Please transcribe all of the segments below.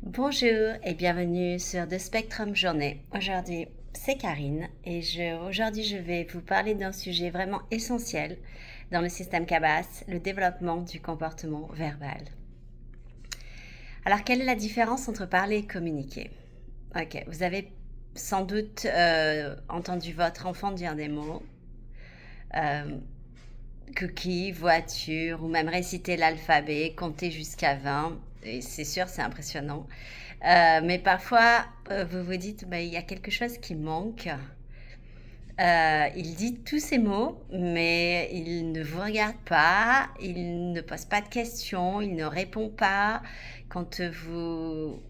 Bonjour et bienvenue sur The Spectrum Journée. Aujourd'hui, c'est Karine et aujourd'hui je vais vous parler d'un sujet vraiment essentiel dans le système CABAS, le développement du comportement verbal. Alors, quelle est la différence entre parler et communiquer? Ok, vous avez sans doute entendu votre enfant dire des mots, euh, cookie, voiture, ou même réciter l'alphabet, compter jusqu'à 20. Et c'est sûr, c'est impressionnant. Mais parfois, vous vous dites, bah, il y a quelque chose qui manque. Il dit tous ces mots, mais il ne vous regarde pas, il ne pose pas de questions, il ne répond pas. Quand vous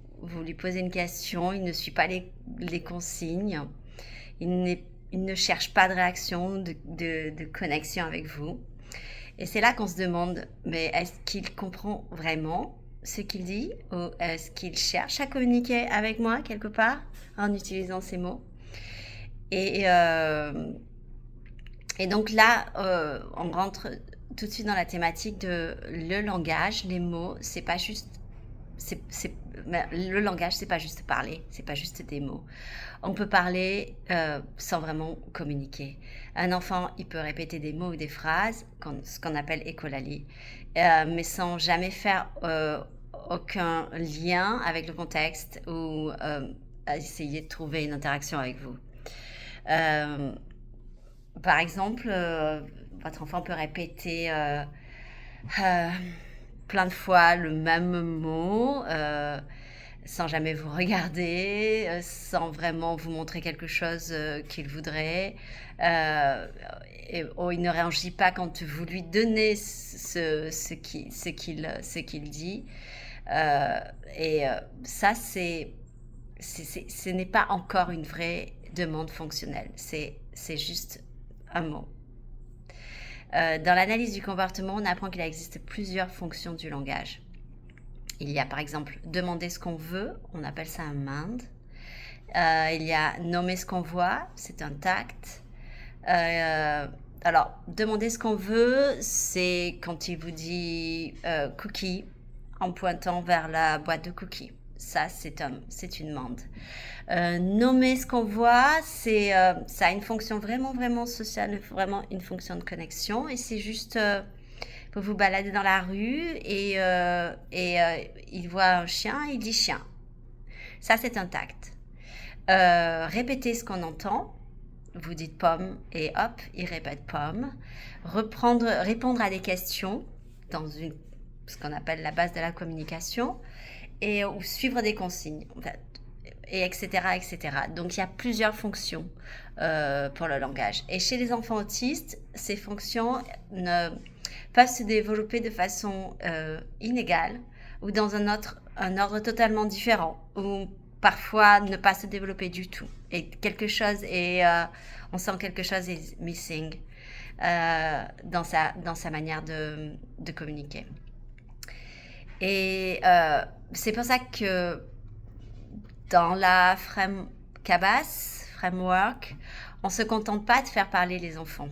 lui posez une question, il ne suit pas les consignes. Il ne cherche pas de réaction, de connexion avec vous. Et c'est là qu'on se demande, mais est-ce qu'il comprend vraiment ce qu'il dit ou est-ce qu'il cherche à communiquer avec moi quelque part en utilisant ces mots? Et, euh, et donc là, on rentre tout de suite dans la thématique de le langage, les mots, c'est pas juste le langage, c'est pas juste parler, c'est pas juste des mots. On peut parler sans vraiment communiquer. Un enfant, il peut répéter des mots ou des phrases, ce qu'on appelle écolalie, mais sans jamais faire aucun lien avec le contexte ou essayer de trouver une interaction avec vous. Euh, Par exemple, votre enfant peut répéter euh, plein de fois le même mot sans jamais vous regarder, sans vraiment vous montrer quelque chose qu'il voudrait. Euh, il ne réagit pas quand vous lui donnez ce qu'il dit. Euh, Ça, ce n'est pas encore une vraie demande fonctionnelle. C'est juste un mot. Dans l'analyse du comportement, on apprend qu'il existe plusieurs fonctions du langage. Il y a par exemple demander ce qu'on veut, on appelle ça un mind. Il y a nommer ce qu'on voit, c'est un tact. Euh, alors, demander ce qu'on veut, c'est quand il vous dit cookie en pointant vers la boîte de cookies. Ça, c'est une mande. Nommer ce qu'on voit, ça a une fonction vraiment, vraiment sociale, vraiment une fonction de connexion. Et c'est juste, vous vous baladez dans la rue il voit un chien, il dit chien. Ça, c'est un tact. Répéter ce qu'on entend. Vous dites pomme et hop, il répète pomme. Répondre à des questions dans ce qu'on appelle la base de la communication ou suivre des consignes. En fait, et etc., etc. Donc, il y a plusieurs fonctions pour le langage. Et chez les enfants autistes, ces fonctions peuvent se développer de façon inégale ou dans un ordre totalement différent, ou parfois ne pas se développer du tout. Et on sent quelque chose est missing dans sa manière de communiquer. C'est pour ça que dans la CABAS, framework, on ne se contente pas de faire parler les enfants.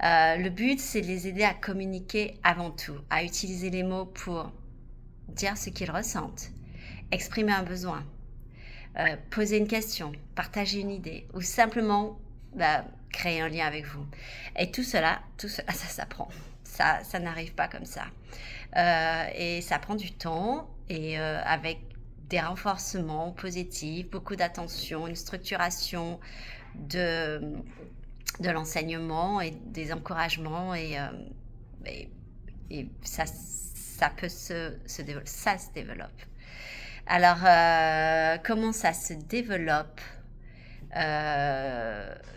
Le but, c'est de les aider à communiquer avant tout, à utiliser les mots pour dire ce qu'ils ressentent, exprimer un besoin, poser une question, partager une idée ou simplement créer un lien avec vous. Et tout cela, ça s'apprend. Ça n'arrive pas comme ça. Et ça prend du temps et avec des renforcements positifs, beaucoup d'attention, une structuration de, de l'enseignement et des encouragements et ça peut se développer. Ça se développe. Alors, comment ça se développe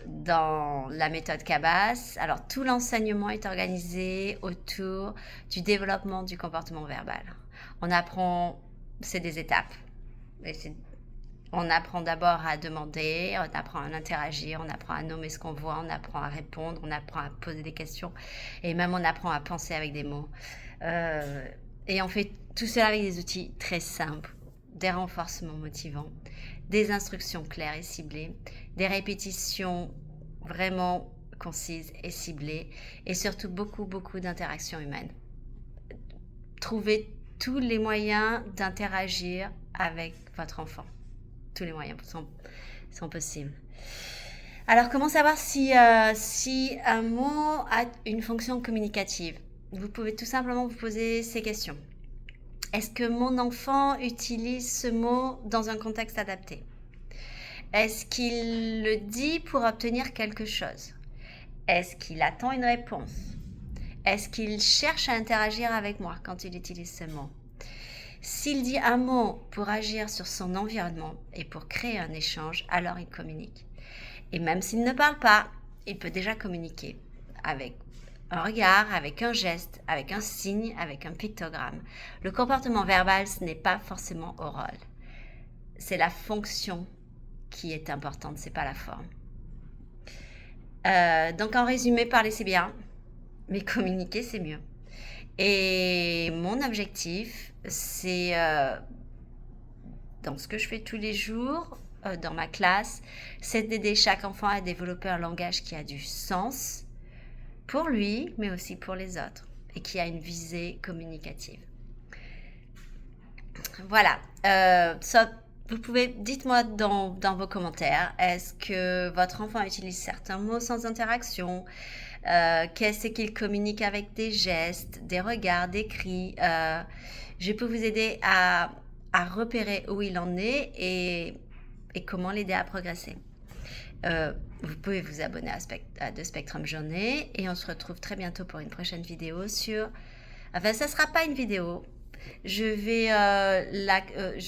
dans la méthode CABAS? Alors, tout l'enseignement est organisé autour du développement du comportement verbal. On apprend, c'est des étapes. On apprend d'abord à demander, on apprend à interagir, on apprend à nommer ce qu'on voit, on apprend à répondre, on apprend à poser des questions et même on apprend à penser avec des mots. Et on fait tout cela avec des outils très simples, des renforcements motivants, des instructions claires et ciblées, des répétitions vraiment concises et ciblées et surtout beaucoup, beaucoup d'interactions humaines. Trouver tous les moyens d'interagir avec votre enfant. Tous les moyens sont possibles. Alors, comment savoir si un mot a une fonction communicative? Vous pouvez tout simplement vous poser ces questions. Est-ce que mon enfant utilise ce mot dans un contexte adapté? Est-ce qu'il le dit pour obtenir quelque chose? Est-ce qu'il attend une réponse? Est-ce qu'il cherche à interagir avec moi quand il utilise ce mot? S'il dit un mot pour agir sur son environnement et pour créer un échange, alors il communique. Et même s'il ne parle pas, il peut déjà communiquer avec un regard, avec un geste, avec un signe, avec un pictogramme. Le comportement verbal, ce n'est pas forcément oral. C'est la fonction qui est importante, c'est pas la forme. Donc en résumé, parler c'est bien, mais communiquer c'est mieux. Et mon objectif, c'est dans ce que je fais tous les jours, dans ma classe, c'est d'aider chaque enfant à développer un langage qui a du sens pour lui, mais aussi pour les autres, et qui a une visée communicative. Voilà. Vous pouvez, dites-moi dans vos commentaires, est-ce que votre enfant utilise certains mots sans interaction? Qu'est-ce qu'il communique avec des gestes, des regards, des cris? Je peux vous aider à repérer où il en est et comment l'aider à progresser. Vous pouvez vous abonner à The Spectrum Journée et on se retrouve très bientôt pour une prochaine vidéo sur... Enfin, ça ne sera pas une vidéo. Je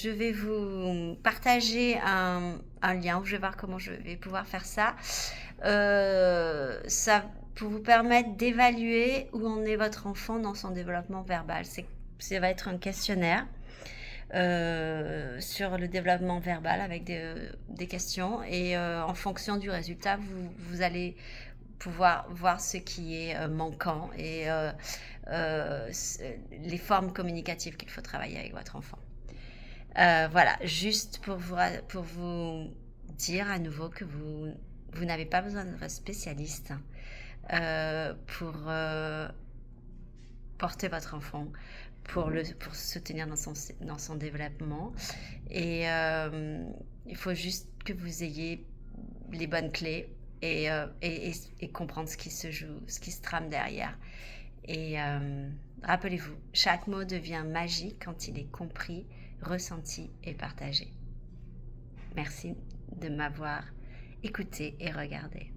vais vous partager un lien où je vais voir comment je vais pouvoir faire ça. Ça pour vous permettre d'évaluer où en est votre enfant dans son développement verbal. Ça va être un questionnaire sur le développement verbal avec des questions et en fonction du résultat, vous allez pouvoir voir ce qui est manquant et les formes communicatives qu'il faut travailler avec votre enfant. Voilà, juste pour vous dire à nouveau que vous n'avez pas besoin d'être spécialiste pour porter votre enfant, pour soutenir dans son développement. Et il faut juste que vous ayez les bonnes clés et comprendre ce qui se joue, ce qui se trame derrière. Et rappelez-vous, chaque mot devient magique quand il est compris, ressenti et partagé. Merci de m'avoir écouté et regardé.